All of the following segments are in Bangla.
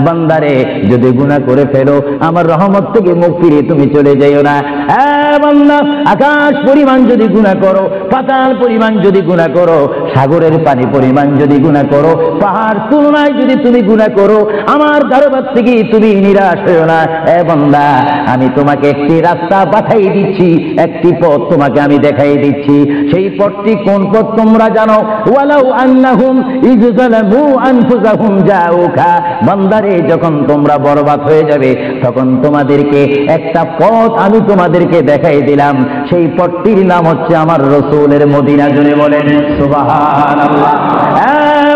বান্দারে যদি গুনাহ করে ফেলো আমার রহমত থেকে মুখ ফিরিয়ে তুমি চলে যাইও না। বান্দা, আকাশ পরিমাণ যদি গুনাহ করো, পাতাল পরিমাণ যদি গুনাহ করো, সাগরের পানি পরিমাণ যদি গুনাহ করো, পাহাড় তুলনায় যদি তুমি গুনাহ করো, আমার দরবার থেকে তুমি নিরাশ হইও না। বান্দা, আমি তোমাকে একটি রাস্তা পাঠাই দিচ্ছি, একটি পথ তোমাকে আমি দেখাই দিচ্ছি। সেই পথটি কোন পথ তোমরা জানো? ওয়ালাউ আন্নাহুম ইয যালামু আনফুসাহুম জাউকা। বান্দারে, যখন তোমরা বরবাদ হয়ে যাবে তখন তোমাদেরকে একটা পথ আমি তোমাদেরকে দেখাই দিলাম। সেই পথটির নাম হচ্ছে আমার রাসূলের মদিনা। জুড়ে বলেন সুবহানাল্লাহ।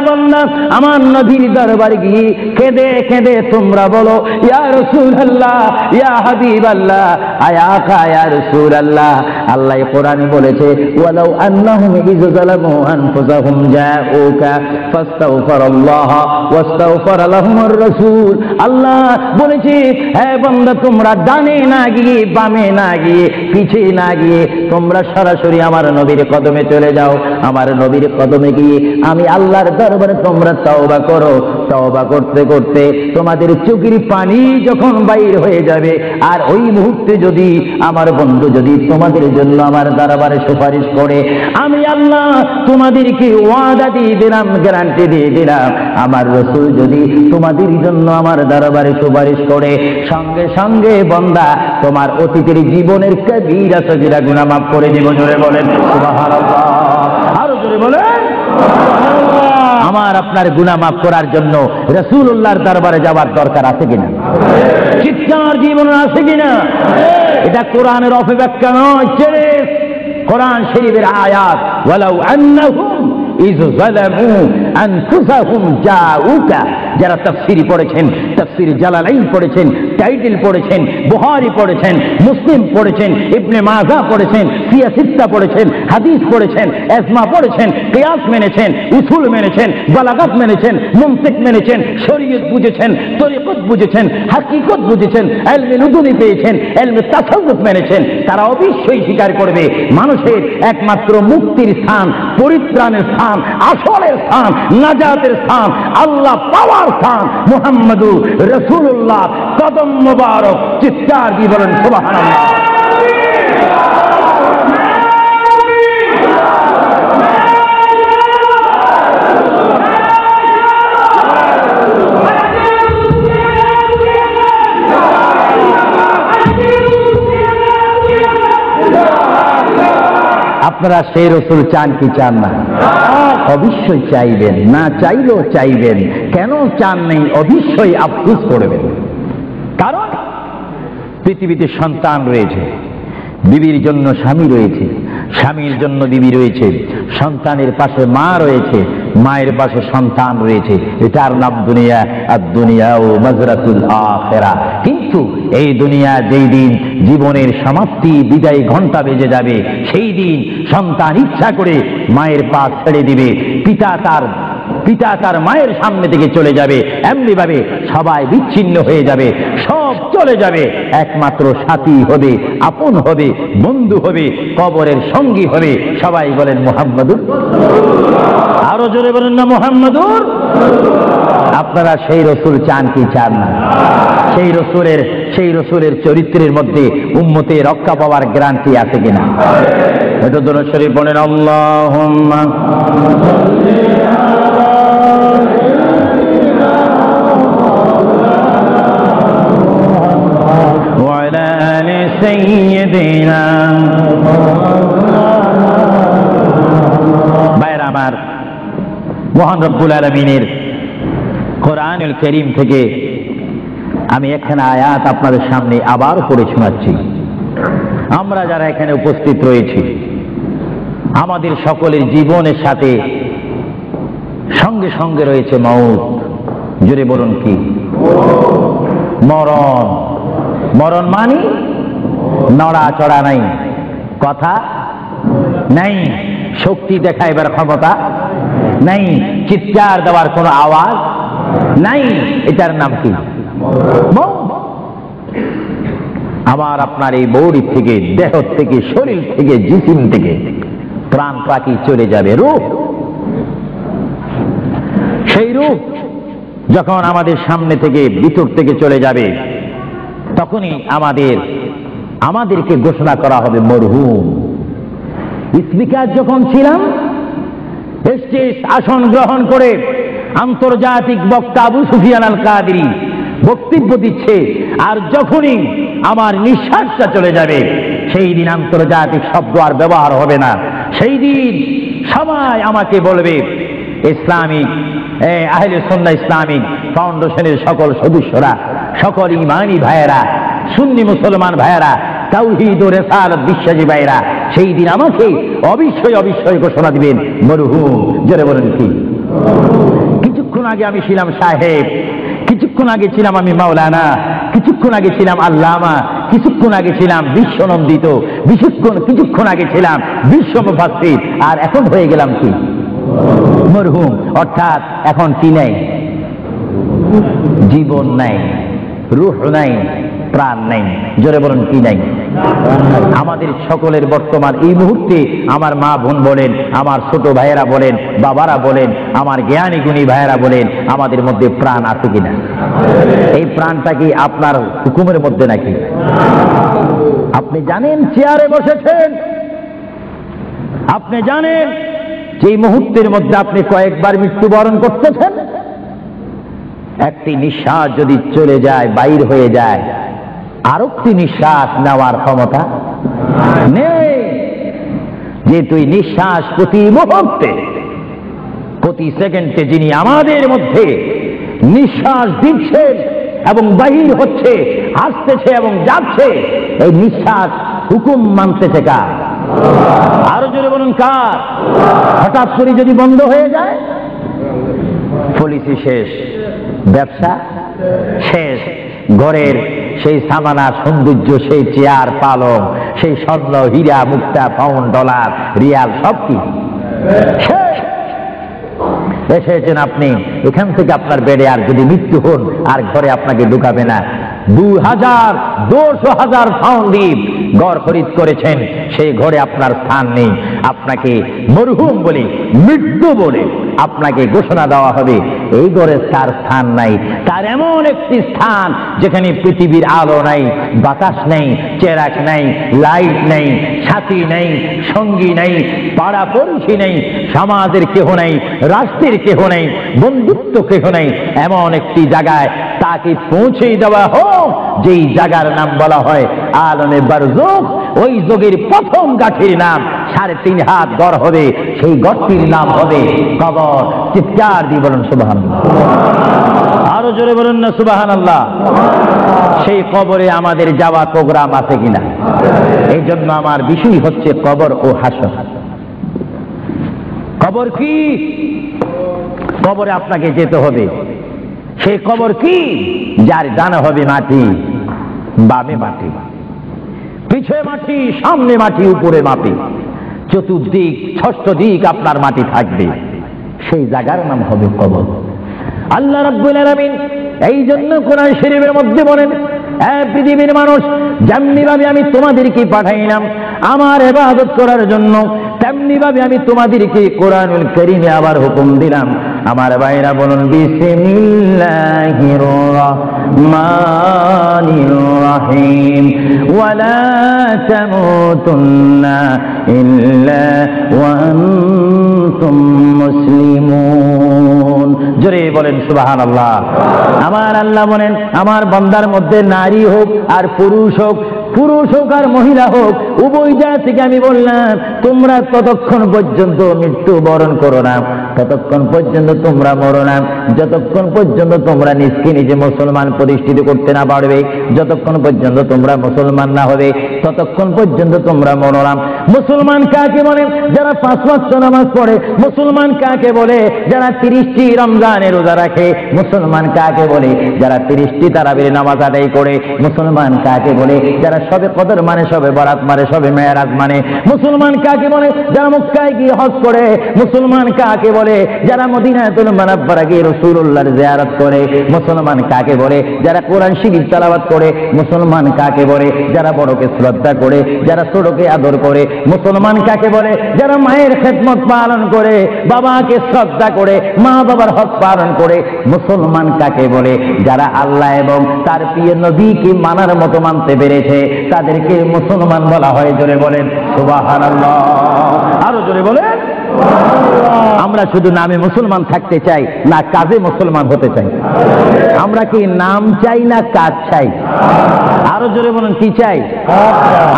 বান্দা, আমার নবীর দরবার গিয়ে কেঁদে কেঁদে তোমরা বলো, ইয়া রাসূলুল্লাহ, ইয়া হাবিবাল্লাহ, আয়াকা ইয়া রাসূলুল্লাহ। আল্লাহ কোরআনে বলেছে, ওয়ালাউ আন্নাহুম ইয যালামু আনফুসাহুম জাউকা ফাস্তাগফিরুল্লাহ ওয়াস্তাগফার লাহুমুর রাসূল। আল্লাহ বলেছে, হে বান্দা, তোমরা ডানে না গিয়ে, বামে না গিয়ে, পিছে না গিয়ে তোমরা সরাসরি আমার নবীর কদমে চলে যাও। আমার নবীর কদমে গিয়ে আমি আল্লাহর দরবারে তোমরা তওবা করো। তওবা করতে করতে তোমাদের চোখের পানি যখন বাইর হয়ে যাবে, আর ওই মুহূর্তে যদি আমার বন্ধু যদি তোমাদের জন্য আমার দরবারে সুপারিশ করে, আমি আল্লাহ তোমাদেরকে ওয়াদা দিয়ে দিলাম, গ্যারান্টি দিয়ে দিলাম, আমার রাসূল যদি তোমাদের জন্য আমার দরবারে সুপারিশ করে, সঙ্গে সঙ্গে বান্দা তোমার অতীতের জীবনের কবিরা সগীরা গুনাহ মাফ করে দিব। জোরে বলেন সুবহানাল্লাহ। আরো জোরে বলেন। আমার আপনার গুনাহ মাফ করার জন্য রাসূলুল্লাহর দরবারে যাওয়ার দরকার আছে কিনা? চিৎকার জীবন আছে কিনা? এটা কোরআনের অপব্যাখ্যা নয়, কোরআন শরীফের আয়াত। ওয়ালাউ আন্নাহুম ইয যালামু আনফুসাহুম জাউকা। যারা তাফসীর পড়েছেন, তাফসীর জালালাইন পড়েছেন, টাইটেল পড়েছেন, বুখারী পড়েছেন, মুসলিম পড়েছেন, ইবনে মাজাহ পড়েছেন, সিয়া সিত্তা পড়েছেন, হাদিস পড়েছেন, ইজমা পড়েছেন, কিয়াস মেনেছেন, উসুল মেনেছেন, বালাগাত মেনেছেন, মুনতিক মেনেছেন, শরীয়ত বুঝেছেন, তরিকত বুঝেছেন, হাকিকত বুঝেছেন, ইলমে লুদুনি পেয়েছেন, ইলমে তাসাউফ মেনেছেন, তারা অবশ্যই স্বীকার করবে মানুষের একমাত্র মুক্তির স্থান, পরিত্রাণের স্থান, আসলের স্থান, নাজাতের স্থান, আল্লাহ পাওয়ার স্থান মুহাম্মদুর রাসূলুল্লাহ কদম মুবারক। চিৎকার দিয়ে বলেন সুবহানাল্লাহ। আপনারা সেই রাসূল চান কি চান না? অবশ্যই চাইবেন, না চাইলেও চাইবেন। কেন চান নেই? অবশ্যই আফসোস করবেন। কারণ পৃথিবীতে সন্তান রয়েছে, বিবির জন্য স্বামী রয়েছে, স্বামীর জন্য বিবি রয়েছে, সন্তানের পাশে মা রয়েছে, মায়ের পাশে সন্তান রয়েছে। এটার নাম দুনিয়া। আর দুনিয়া ও মাজরাতুল আখিরা। কিন্তু এই দুনিয়া যেই দিন জীবনের সমাপ্তি, বিদায় ঘন্টা বেজে যাবে, সেই দিন সন্তান ইচ্ছা করে মায়ের পা ছেড়ে দিবে, পিতা তার মায়ের সামনে থেকে চলে যাবে। এমনি ভাবে সবাই বিচ্ছিন্ন হয়ে যাবে, সব চলে যাবে। একমাত্র সাথী হবে, আপন হবে, বন্ধু হবে, কবরের সঙ্গী হবে। সবাই বলেন মুহাম্মাদুর। আরো জোরে বলেন না মুহাম্মাদুর। আপনারা সেই রাসূল চান কি চান না? সেই রাসূলের চরিত্রের মধ্যে উম্মতের রক্ষা পাওয়ার গ্যারান্টি আছে কিনা? এটা দরুদ শরীফ বলেন, আল্লাহুম্মা সাইয়্যিদিনা। ভাইরা আমার, মহান রব্বুল আলামিনের কোরআনুল কারীম থেকে আমি একখানা আয়াত আপনাদের সামনে আবার পড়ে শোনাচ্ছি। আমরা যারা এখানে উপস্থিত রয়েছি, আমাদের সকলের জীবনের সাথে সঙ্গে সঙ্গে রয়েছে মওত। জোরে বলুন কি? মরণ। মরণ মানে নড়াচড়া নাই, কথা নাই, শক্তি দেখাইবার ক্ষমতা নাই, চিৎকার দেওয়ার কোনো আওয়াজ নাই। এটার নাম কি? আমার আপনার এই বডি থেকে, দেহ থেকে, শরীর থেকে, জিসিম থেকে প্রাণ পাখি চলে যাবে। রূহ, সেই রূহ যখন আমাদের সামনে থেকে ভিতর থেকে চলে যাবে, তখনই আমাদেরকে ঘোষণা করা হবে মরহুম। স্পিকার যখন ছিলাম, স্টেজ আসন গ্রহণ করে আন্তর্জাতিক বক্তা আবু সুফিয়ান আল কাদেরী বক্তব্য দিচ্ছে, আর যখনই আমার নিঃশ্বাসটা চলে যাবে, সেই দিন আন্তর্জাতিক শব্দ আর ব্যবহার হবে না। সেই দিন সবাই আমাকে বলবে, ইসলামিক আহলে সুন্নাহ ইসলামিক ফাউন্ডেশনের সকল সদস্যরা, সকল ইমানি ভাইয়েরা, সুন্নি মুসলমান ভাইয়েরা, তাওহীদ ও রিসালাত বিশ্বাসী ভাইয়েরা, সেই দিন আমাকে অবশ্যই ঘোষণা দিবেন মরহুম। জোরে বলেন কি? কিছুক্ষণ আগে আমি ছিলাম সাহেব, কিছুক্ষণ আগে ছিলাম আমি মাওলানা, কিছুক্ষণ আগে ছিলাম আল্লামা, কিছুক্ষণ আগে ছিলাম বিশ্বনন্দিত, কিছুক্ষণ আগে ছিলাম বিশ্ব মুফাসসির, আর এখন হয়ে গেলাম কি? মরহুম। অর্থাৎ এখন কি নাই? জীবন নাই, রূহ নাই, প্রাণ নাই। জোরে বলেন কি নাই? আমাদের সকলের বর্তমান এই মুহূর্তে আমার মা বোন বলেন, আমার ছোট ভাইয়েরা বলেন, বাবারা বলেন, আমার জ্ঞানী গুণী ভাইয়েরা বলেন, আমাদের মধ্যে প্রাণ আছে কিনা? এই প্রাণটা কি আপনার হুকুমের মধ্যে নাকি? আপনি জানেন চেয়ারে বসেছেন, আপনি জানেন যে মুহূর্তের মধ্যে আপনি কয়েকবার মৃত্যুবরণ করতেছেন। একটি নিঃশ্বাস যদি চলে যায়, বাইর হয়ে যায়, আরেকটি নিঃশ্বাস নেওয়ার ক্ষমতা নেই। যে তুই নিঃশ্বাস প্রতি মুহূর্তে, প্রতি সেকেন্ডে যিনি আমাদের মধ্যে নিঃশ্বাস দিচ্ছেন এবং বাহির হচ্ছে, আসতেছে এবং যাচ্ছে, এই নিঃশ্বাস হুকুম মানতেছে কার? আরো জোরে বলুন কার? হঠাৎ করে যদি বন্ধ হয়ে যায়, পলিসি শেষ, ব্যবসা শেষ, ঘরের সেই সামানা সৌন্দর্য, সেই চেয়ার পালং, সেই স্বর্ণ হীরা মুক্তা পাউন্ড ডলার রিয়াল সব কি শেষ। এসেছেন আপনি, এখান থেকে আপনার বেডে আর যদি মৃত্যু হন, আর ঘরে আপনাকে ঢুকাবে না। 2,000 পাউন্ড দিয়ে ঘর খরিদ করেছেন, সেই ঘরে আপনার স্থান নেই। আপনাকে মরহুম বলে, মৃত্যু বলে আপনাকে ঘোষণা দেওয়া হবে, এই ঘরে তার স্থান নাই। তার এমন একটি স্থান যেখানে পৃথিবীর আলো নাই, বাতাস নেই, চেরাক নাই, লাইট নেই, সাথী নেই, সঙ্গী নেই, পাড়াপড়শি নেই, সমাজের কেহ নেই, রাষ্ট্রের কেহ নেই, বন্ধুত্ব কেহ নেই। এমন একটি জায়গায় তাকে পৌঁছে দেওয়া হোক, যেই জায়গার নাম বলা হয় আলমে বারজুখ। ওই যোগের প্রথম গাঠির নাম 3.5 হাত গড় হবে, সেই গড়টির নাম হবে কবর। চিৎকার দিয়ে বলুন সুবহানাল্লাহ। আরো জোরে বলুন না সুবহানাল্লাহ। সেই কবরে আমাদের যাওয়া প্রোগ্রাম আছে কিনা? এই জন্য আমার বিষয় হচ্ছে কবর ও হাসর। কবর কি? কবরে আপনাকে যেতে হবে। সেই কবর কি? যার ডানে হবে মাটি, বামে মাটি, পিছে মাটি, সামনে মাটি, উপরে মাটি, চতুর্দিক ষষ্ঠ দিক আপনার মাটি থাকবে। সেই জায়গার নাম হবে কবর। আল্লাহ রাব্বুল আলামিন এই জন্য কোরআন শরীফের মধ্যে বলেন, পৃথিবীর মানুষ, যেমনি ভাবে আমি তোমাদেরকে পাঠাইলাম আমার ইবাদত করার জন্য, তেমনি ভাবে আমি তোমাদেরকে কোরআনুল কারীমে আবার হুকুম দিলাম। আমার ভাইরা বলুন বিসমিল্লাহির রাহমানির রাহিম, ওয়ালা তামুতুন্না ইল্লা ওয়া আনতুম মুসলিমুন। জোরে বলেন সুবহানাল্লাহ। আমার আল্লাহ বলেন, আমার বান্দার মধ্যে নারী হোক আর পুরুষ হোক, পুরুষ হোক আর মহিলা হোক, উভয় জাতি থেকে আমি বললাম, তোমরা ততক্ষণ পর্যন্ত মৃত্যুবরণ করো না, ততক্ষণ পর্যন্ত তোমরা মরো না, যতক্ষণ পর্যন্ত তোমরা নিজকে নিজে মুসলমান প্রতিষ্ঠিত করতে না পারবে, যতক্ষণ পর্যন্ত তোমরা মুসলমান না হবে, ততক্ষণ পর্যন্ত তোমরা মরো না। মুসলমান কাকে বলে? যারা 5 ওয়াক্ত নামাজ পড়ে। মুসলমান কাকে বলে? যারা 30টি রমজানের রোজা রাখে। মুসলমান কাকে বলে? যারা 30টি তারাবির নামাজ আদায় করে। মুসলমান কাকে বলে? যারা সবে কদর মানে, সবে বরাত মানে, সবে মেরাজ মানে। মুসলমান কাকে বলে? যারা মক্কায় গিয়ে হজ করে। মুসলমান কাকে বলে? যারা মদিনাতুল মুনাওয়ারা গিয়ে রাসূলুল্লাহর জিয়ারত করে। মুসলমান কাকে বলে? যারা কোরআন শরীফ তেলাওয়াত করে। মুসলমান কাকে বলে? যারা বড়কে শ্রদ্ধা করে, যারা ছোটকে আদর করে। মুসলমান কাকে বলে? যারা মায়ের খেদমত পালন করে, বাবাকে শ্রদ্ধা করে, মা বাবার হক পালন করে। মুসলমান কাকে বলে? যারা আল্লাহ এবং তার প্রিয় নবীকে মানার মতো মানতে পেরেছে, তাদেরকে মুসলমান বলা হয়। জোরে বলেন সুবহানাল্লাহ, আরো জোরে বলেন। আমরা শুধু নামে মুসলমান থাকতে চাই না কাজে মুসলমান হতে চাই? আমরা কি নাম চাই না কাজ চাই? আরো জোরে বলেন, কি চাই?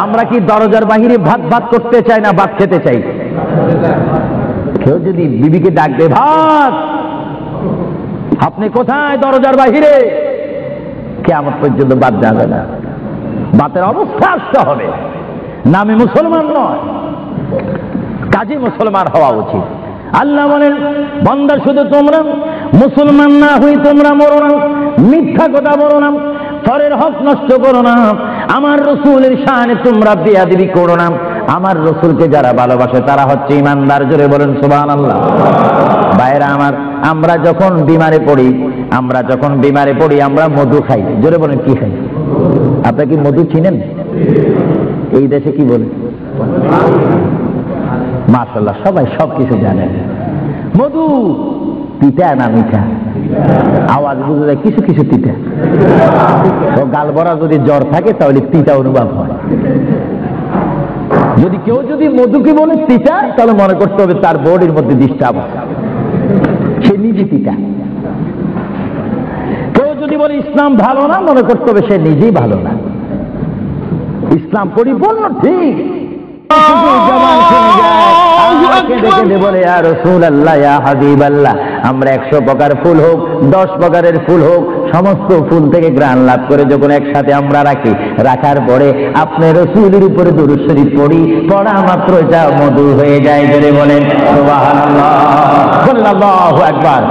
আমরা কি দরজার বাহিরে ভাত ভাত করতে চাই না ভাত খেতে চাই? কেউ যদি বিবিকে ডাক দে, ভাত, আপনি কোথায়? দরজার বাহিরে। কিয়ামত পর্যন্ত বাদ যাবে না, বাতের অবস্থা আসতে হবে। নামে মুসলমান নয়, কাজে মুসলমান হওয়া উচিত। আল্লাহ বলেন, বান্দা শুধু তোমরা মুসলমান না হই তোমরা মরো না, মিথ্যা কথা বলো না, পরের হক নষ্ট করো না, আমার রসুলের শানে তোমরা বেয়াদবি করো না। আমার রসুলকে যারা ভালোবাসে তারা হচ্ছে ইমানদার। জোরে বলেন সুবহানাল্লাহ। ভাইরা আমার, আমরা যখন বিমারে পড়ি, আমরা মধু খাই। জোরে বলেন, কি খাই? আপনি কি মধু চিনেন? এই দেশে কি বলে? মাশাআল্লাহ, সবাই সবকিছু জানেন। মধু তিতা না মিঠা? আওয়াজ বুঝে যায়, কিছু কিছু তিতা। তো গালবরা যদি জ্বর থাকে তাহলে তিতা অনুভব হয়। যদি কেউ মধুকে বলে তিতা, তাহলে মনে করতে হবে তার বডির মধ্যে ডিস্টার্ব আছে, সে নিজে তিতা। কেউ যদি বলে ইসলাম ভালো না, মনে করতে হবে সে নিজেই ভালো না। ইসলাম পরিপূর্ণ ঠিক। আমরা 100 প্রকার ফুল হোক, 10 প্রকারের ফুল হোক, সমস্ত ফুল থেকে ঘ্রাণ লাভ করে যখন একসাথে আমরা রাখি, রাখার পরে আপনার রাসূলের উপরে দুরূদ শরীফ পড়ি, পড়া মাত্র এটা মধু হয়ে যায়। জোরে বলেন সুবহানাল্লাহ, আল্লাহু আকবার,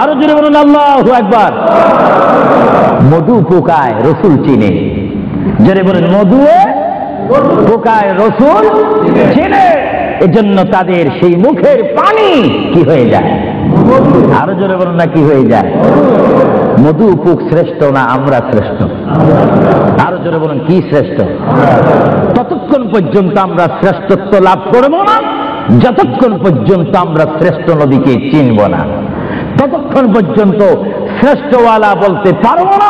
আরো জোরে বলুন আল্লাহু আকবার। মধু পোকায় রাসূল চিনে। জোরে বলেন, মধু পোকায় রাসূল চিনে। এজন্য তাদের সেই মুখের পানি কি হয়ে যায়? আরো জোরে বলুন না, কি হয়ে যায়? মধু পোক শ্রেষ্ঠ না আমরা শ্রেষ্ঠ? আরো জোরে বলুন, কি শ্রেষ্ঠ? ততক্ষণ পর্যন্ত আমরা শ্রেষ্ঠত্ব লাভ করব না যতক্ষণ পর্যন্ত আমরা শ্রেষ্ঠ নবীকে চিনব না। ততক্ষণ পর্যন্ত শ্রেষ্ঠওয়ালা বলতে পারবো না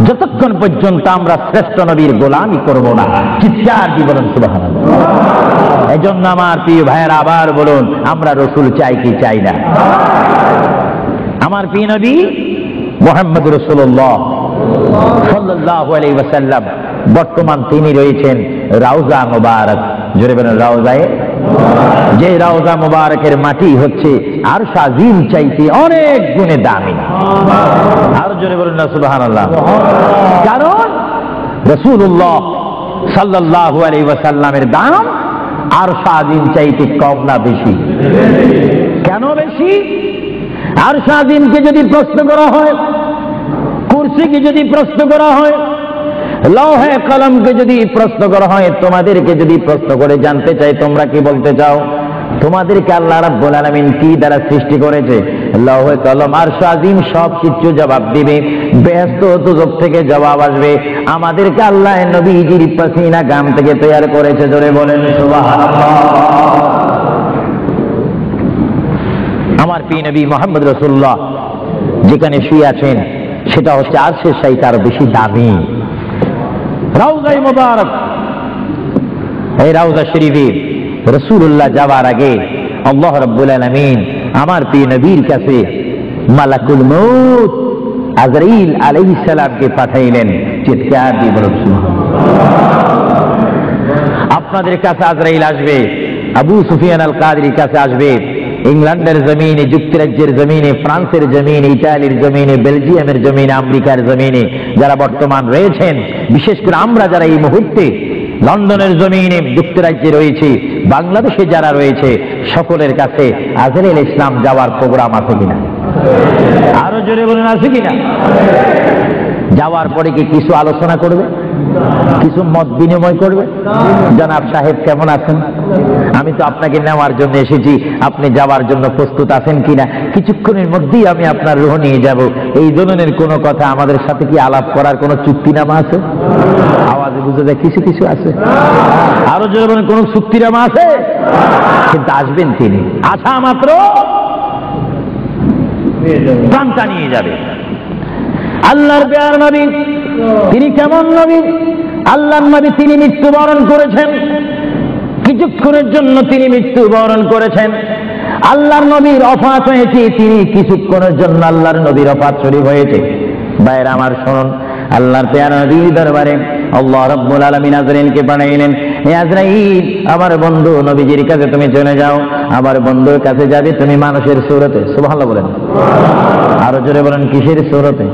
যতক্ষণ পর্যন্ত আমরা শ্রেষ্ঠ নবীর গোলামি করব না। চিৎকার দিয়ে বলুন সুবহানাল্লাহ। এজন্য আমার প্রিয় ভাইয়েরা, আবার বলুন, আমরা রসুল চাই কি চাই না? আমার প্রিয় নবী মুহাম্মদ রাসূলুল্লাহ সাল্লাল্লাহু আলাইহি ওয়াসাল্লাম, বর্তমান তিনি রয়েছেন রাউজা মুবারক। জোরে বলেন রাউজায়ে। যে রাউজা মুবারকের মাটি হচ্ছে আরশ আজিম চাইতে অনেক গুণে দামি। আর জোরে বলেন না সুবহানাল্লাহ। কারণ রাসূলুল্লাহ সাল্লাল্লাহু আলাইহি ওয়াসাল্লামের দাম আরশ আজিম চাইতে কম না বেশি? কেন বেশি? আরশ আজিমকে যদি প্রশ্ন করা হয়, কুরসিকে যদি প্রশ্ন করা হয়, লৌহে কলমকে যদি প্রশ্ন করা হয়, তোমাদেরকে যদি প্রশ্ন করে জানতে চাই তোমরা কি বলতে চাও? তোমাদেরকে আল্লাহ রাব্বুল আলামিন কি দ্বারা সৃষ্টি করেছে? লৌহে কলম আরশ আজিম সব কিছু জবাব দিবে। বেহেশত দুজক থেকে জবাব আসবে। আমাদেরকে আল্লাহ নবীজির পাসিনা গাম থেকে তৈরি করেছে। জোরে বলেন সুবহানাল্লাহ। আমার প্রিয় নবী মুহাম্মদ রাসূলুল্লাহ যেখানে শুয়ে আছেন সেটা হচ্ছে আরশের চাইতে আরো বেশি দামি রাউজায়ে মুবারক। এই রাউজা শরীফে রাসূলুল্লাহ যাওয়ার আগে আল্লাহ রাব্বুল আলামিন আমার প্রিয় নবীর কাছে মালাকুল মউত আজরাইল আলাইহিস সালামকে পাঠাইলেন। চিৎকার দিয়ে বলুন সুবহানাল্লাহ। আপনাদের কাছে আজরাইল আসবে, আবু সুফিয়ান আল কাদরির কাছে আসবে, ইংল্যান্ডের জমিনে, যুক্তরাজ্যের জমিনে, ফ্রান্সের জমিনে, ইতালির জমিনে, বেলজিয়ামের জমিনে, আমেরিকার জমিনে যারা বর্তমান রয়েছেন, বিশেষ করে আমরা যারা এই মুহূর্তে লন্ডনের জমিনে, যুক্তরাজ্যে রয়েছে, বাংলাদেশে যারা রয়েছে, সকলের কাছে আজরাইল ইসলাম যাওয়ার প্রোগ্রাম আছে কিনা? আরো জোরে বলুন, আছে কিনা? যাওয়ার পরে কি কিছু আলোচনা করবে? কিছু মত বিনিময় করবে? জনাব সাহেব কেমন আছেন? আমি তো আপনাকে নেওয়ার জন্য এসেছি, আপনি যাওয়ার জন্য প্রস্তুত আছেন কিনা? কিছুক্ষণের মধ্যেই আমি আপনার রুহ নিয়ে যাব, এই ধরনের কোনো কথা আমাদের সাথে কি আলাপ করার কোনো চুক্তিনামা আছে? আওয়াজে বুঝে যায় কিছু কিছু আছে। আরো জোরে কোনো চুক্তিনামা আছে? কিন্তু আসবেন তিনি, আসা মাত্র প্রাণটা নিয়ে যাবে। আল্লাহর প্যার নবী, তিনি কেমন নবী? আল্লাহর নবী, তিনি মৃত্যুবরণ করেছেন, কিছুক্ষণের জন্য তিনি মৃত্যুবরণ করেছেন। আল্লাহর নবীর ওফাত হয়েছে, তিনি কিছুক্ষণের জন্য আল্লাহর নবীর ওফাত শরীফ হয়েছে। ভাইরা আমার শুনুন, আল্লাহর প্যারা নবীর দরবারে আল্লাহ রাব্বুল আলামিন আজরাইলকে পাঠাইলেন, হে আজরাইল, আমার বন্ধু নবীজির কাছে তুমি চলে যাও। আমার বন্ধুর কাছে যাবে তুমি মানুষের সূরতে। সুবহানাল্লাহ বলেন। আরো জোরে বলেন, কিসের সূরতে?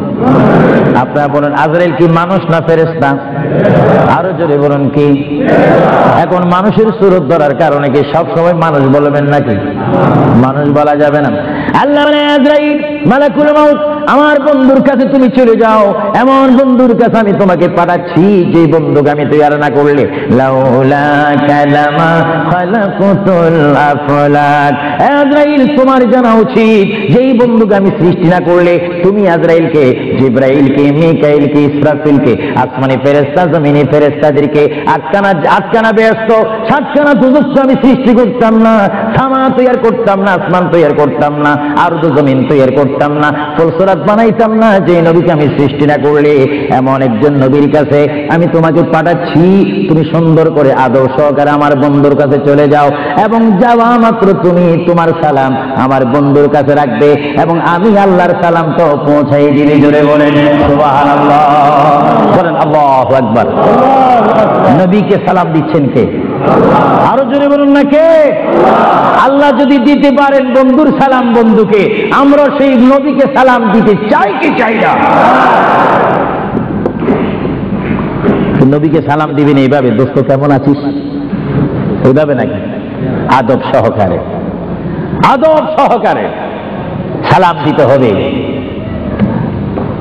আপনারা বলেন, আজরাইল কি মানুষ না ফেরেশতা? আরো জোরে বলেন, কি? এখন মানুষের সূরত ধরার কারণে কি সব সময় মানুষ বলবেন নাকি? মানুষ বলা যাবে না। আল্লাহ বলে, আজরাইল, মালাকুল মাউত, আমার বন্ধুর কাছে তুমি চলে যাও। এমন বন্ধুর কাছে আমি তোমাকে পাঠাচ্ছি যে বন্ধুকে আমি তৈরি না করলে লাউলা কালামা খালাকুতুল আফলাক। আজরাইল, তোমার জানা উচিত যেই বন্ধুকে আমি সৃষ্টি না করলে তুমি আজরাইলকে, জিবরাইলকে, মিকাইলকে, ইসরাফিলকে, আসমানি ফেরেশতা, জমিনি ফেরেশতাদেরকে আটকানা ব্যস্ত সাতখানা দুজক আমি সৃষ্টি করতাম না, সামা তৈরি করতাম না, আসমান তৈরি করতাম না, আর জমিন তৈরি করতাম না, ফুলসরাত বানাইতাম না যে নবীকে আমি সৃষ্টি না করলে। এমন একজন নবীর কাছে আমি তোমাকে পাঠাচ্ছি, তুমি সুন্দর করে আদর সহকারে আমার বন্ধুর কাছে চলে যাও এবং যাওয়া মাত্র তুমি তোমার সালাম আমার বন্ধুর কাছে রাখবে এবং আমি আল্লাহর সালাম তো পৌঁছাই দিলে। জোরে বলেন সুবহানাল্লাহ, বলেন আল্লাহু আকবার। নবীকে সালাম দিচ্ছেন কে? আরো জোরে বলুন না, কে? আল্লাহ যদি দিতে পারেন বন্ধুর সালাম বন্ধুকে, আমরা সেই নবীকে সালাম দিতে চাই কি চাই না? নবীকে সালাম দিবেন এইভাবে, দোস্ত কেমন আছিস, এইভাবে নাকি? আদব সহকারে, আদব সহকারে সালাম দিতে হবে।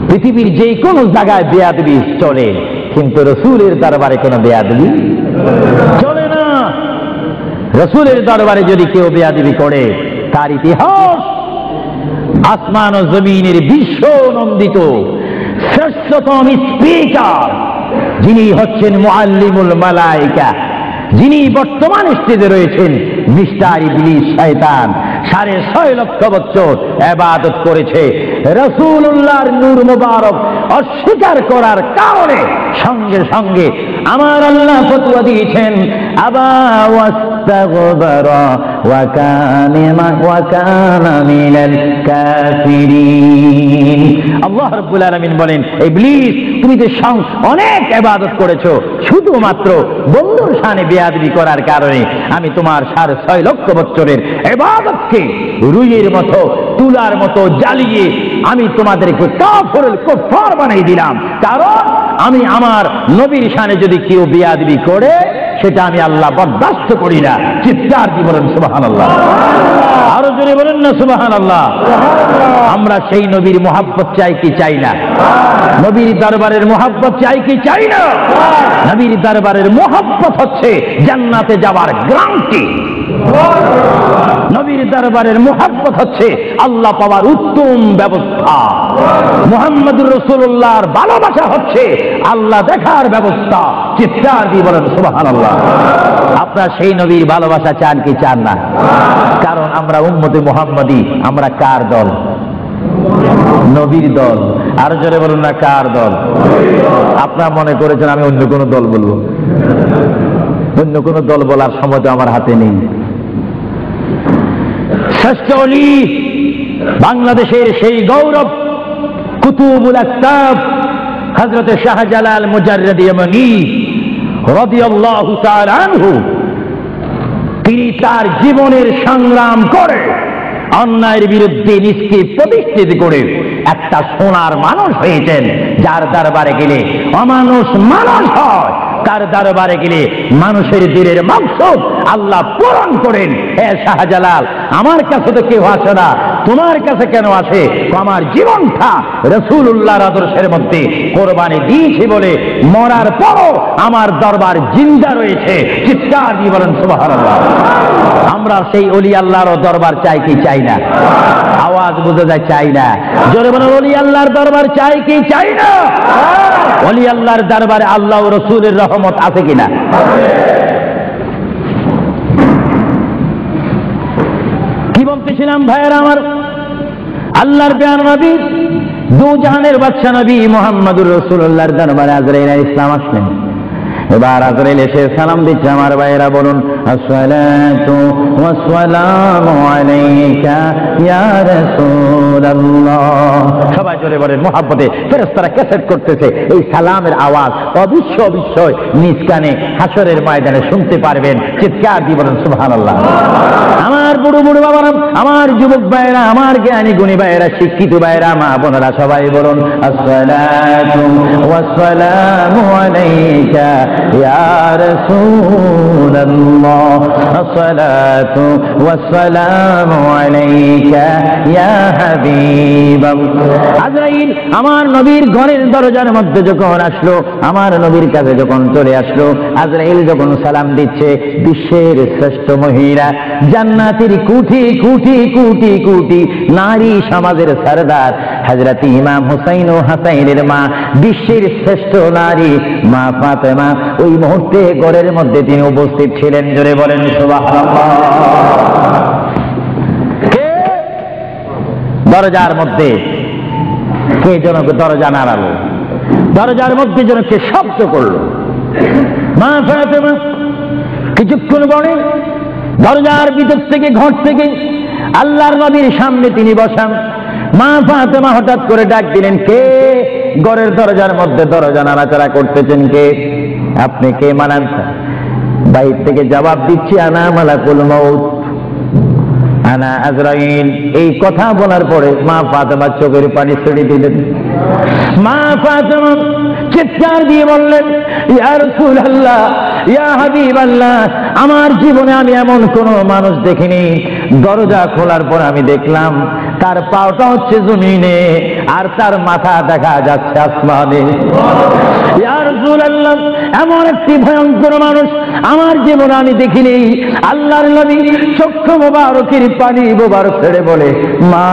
পৃথিবীর যে কোনো জায়গায় বেয়াদবি চলে, কিন্তু রসুলের দরবারে কোনো বেয়াদবি চলে না। রসুলের দরবারে যদি কেউ বেয়াদবি করে, তার ইতিহাস আসমান ও জমিনের বিশ্ব নন্দিত শ্রেষ্ঠতম স্পিকার, যিনি হচ্ছেন মুআল্লিমুল মালায়েকা, যিনি বর্তমান স্টেজে রয়েছেন, মিস্টার ইবলিস শয়তান 6.5 লক্ষ বছর ইবাদত করেছে। রাসূলুল্লাহর নূর মুবারক অস্বীকার করার কারণে সঙ্গে সঙ্গে আমার আল্লাহ ফতোয়া দিয়েছেন, আবা ওয়াস্তাগবারা ওয়া কানা মিনাল কাফিরিন। আল্লাহ রাব্বুল আলামিন বলেন, ইবলিস, তুমি যে অনেক ইবাদত করেছো, শুধুমাত্র বন্ধুর শানে বেয়াদবি করার কারণে আমি তোমার 6.5 লক্ষ বছরের ইবাদতকে রুইয়ের মতো, তুলার মতো জ্বালিয়ে আমি তোমাদেরকে কাফিরুল কুফার বানাই দিলাম। কারণ আমি আমার নবীর শানে যদি কেউ বেয়াদবি করে, সেটা আমি আল্লাহ বরদাস্ত করি না। চিৎকার দিয়ে বলেন সুবহানাল্লাহ। আরো জোরে বলেন না সুবহানাল্লাহ। আমরা সেই নবীর মুহাব্বত চাই কি চাই না? নবীর দরবারের মুহাব্বত চাই কি চাই না? নবীর দরবারের মুহাব্বত হচ্ছে জান্নাতে যাওয়ার গ্যারান্টি। নবীর দরবারের মুহাব্বত হচ্ছে আল্লাহ পাওয়ার উত্তম ব্যবস্থা। মুহাম্মদুর রাসূলুল্লাহর ভালোবাসা হচ্ছে আল্লাহ দেখার ব্যবস্থা। চিৎকার দিয়ে বলেন সুবহানাল্লাহ। আপনারা সেই নবীর ভালোবাসা চান কি চান না? কারণ আমরা উম্মতে মুহাম্মাদি, আমরা কার দল? নবীর দল। আর জোরে বলুন না, কার দল? আপনারা মনে করেছেন আমি অন্য কোন দল বলবো? অন্য কোন দল বলার সময় তো আমার হাতে নেই। শ্রেষ্ঠ ওলি, বাংলাদেশের সেই গৌরব কুতুবুল আকতাব হযরত শাহজালাল মুজাররদ ইয়ামানি রাদিয়াল্লাহু তাআলা আনহু, তিনি তার জীবনের সংগ্রাম করে অন্যায়ের বিরুদ্ধে নিজকে প্রতিষ্ঠিত করে একটা সোনার মানুষ হয়েছেন, যার দরবারে গেলে অমানুষ মানুষ হয়, তার দরবারে গেলে মানুষের দিলের মাকসুদ আল্লাহ পূরণ করেন। হে শাহজালাল, আমার কাছে তো কেউ আসে না, তোমার কাছে কেন আসে? আমার জীবনটা রাসূলুল্লাহর আদর্শের মধ্যে কোরবানি দিয়েছি বলে মরার পরও আমার দরবার জিন্দা রয়েছে। চিৎকার দিয়ে বলেন সুবহানাল্লাহ। আমরা সেই ওলি আল্লাহর দরবার চাই কি চাই না? আওয়াজ বুঝে যায়, চাই না। জোরে বলেন, ওলি আল্লাহর দরবার চাই কি চাই না? ওলি আল্লাহর দরবারে আল্লাহ ও রাসূলের রহমত আছে কিনা? কি বলতেছিলাম ভাইয়েরা আমার? আল্লাহর প্রিয় নবী, দু জাহানের বাদশা নবী মুহাম্মদুর রাসূলুল্লাহর দরবারে আজরাইল আলাইহিস সালাম আসলেন। এবার আজরাইল এসে সালাম দিচ্ছে। আমার ভাইয়েরা বলুন, আসসালাতু ওয়াসসালামু আলাইকা ইয়া রাসূলুল্লাহ। সবাই জোরে বলেন মুহাব্বতে। ফেরেশতারা ক্যাসেট করতেছে, এই সালামের আওয়াজ অবশ্যই নিজ কানে হাসরের ময়দানে শুনতে পারবেন। চিৎকার দিয়ে বলেন সুবহানাল্লাহ। আমার বুড়ো বুড়ো বাবারা, আমার যুবক ভাইয়েরা, আমার জ্ঞানী গুণী ভাইয়েরা, শিক্ষিত ভাইয়েরা, মা বোনেরা, সবাই বলুন আসসালাতু ওয়াসসালামু আলাইকা ইয়া রাসূলুল্লাহ, আসসালাতু ওয়াসসালামু আলাইকা ইয়া হাবিবাল্লাহ। আজরাইল আমার নবীর ঘরের দরজার মধ্যে যখন আসলো, আমার নবীর কাছে যখন চলে আসলো, আজরাইল যখন সালাম দিচ্ছে, বিশ্বের শ্রেষ্ঠ মহিলা, জান্নাতের কোটি কোটি কোটি কোটি নারী সমাজের সরদার হযরত ইমাম হুসাইন ও হাসাইনের মা, বিশ্বের শ্রেষ্ঠ নারী মা ফাতেমা ওই মুহূর্তে ঘরের মধ্যে তিনি উপস্থিত ছিলেন। জোরে বলেন সুবহানাল্লাহ। কে দরজার মধ্যে? কে যেন দরজা নাড়ালো? দরজার মধ্যে যেন কে শব্দ করলো? মা ফাতেমা কিছুক্ষণ পরে দরজার ভিতর থেকে, ঘর থেকে আল্লাহর নবীর সামনে তিনি বসান। মা ফাতেমা হঠাৎ করে ডাক দিলেন, কে ঘরের দরজার মধ্যে দরজা নাড়াচাড়া করতেছেন? কে আপনি? কে মানান? বাইর থেকে জবাব দিচ্ছি, আনা মালাকুল মউত, আনা আজরাইল। এই কথা বলার পরে মা ফাতেমা চোখের পানি ছেড়ে দিলেন। মা ফাতেমা চিৎকার দিয়ে বললেন, ইয়া রাসূলুল্লাহ, ইয়া হাবিবাল্লাহ, আমার জীবনে আমি এমন কোন মানুষ দেখিনি। দরজা খোলার পর আমি দেখলাম তার পাওটা হচ্ছে জমিনে আর তার মাথা দেখা যাচ্ছে আসমানে। ইয়া রাসূলুল্লাহ, এমন একটি ভয়ঙ্কর মানুষ আমার জীবনে আমি দেখিনি। আল্লাহর নবী চক্ষু মোবারকের পানি মোবারক ছেড়ে বলে, মা,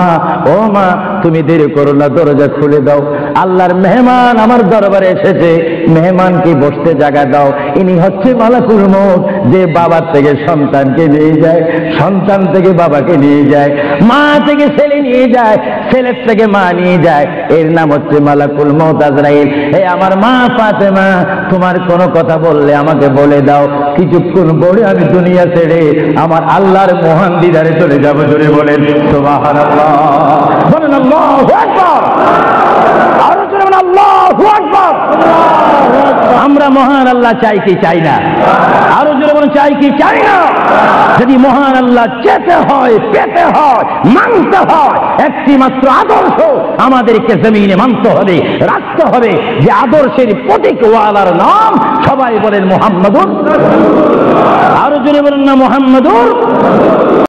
ও মা, তুমি দেরি করো না, দরজা খুলে দাও। আল্লাহর মেহমান আমার দরবারে এসেছে, মেহমানকে বসতে জায়গা দাও। ইনি হচ্ছে মালাকুল মউত, যে বাবা থেকে সন্তানকে নিয়ে যায়, সন্তান থেকে বাবাকে নিয়ে যায়, মা থেকে ছেলে নিয়ে যায়, ছেলের থেকে মা নিয়ে যায়। এর নাম হচ্ছে মালাকুল মউত আজরাইল। এই আমার মা ফাতেমা, তোমার কোনো কথা বললে আমাকে বলে দাও, কিছুক্ষণ পরে আমি দুনিয়া ছেড়ে আমার আল্লাহর মহান দিদারে চলে যাবো। জোরে বলেন সুবহানাল্লাহ। বলেন আল্লাহু আকবার। আরো জোরে বলেন আল্লাহু আকবার। আমরা মহান আল্লাহ চাই কি চাই না? আরো জোরে বলেন চাই কি চাই না? যদি মহান আল্লাহ চেতে হয়, পেতে হয়, মানতে হয়, একটি মাত্র আদর্শ আমাদেরকে জমিনে মানতে হবে, রাখতে হবে। যে আদর্শের প্রতীক ওয়ালার নাম, সবাই বলেন মুহাম্মাদুর। আরো জোরে বলেন না মুহাম্মাদুর।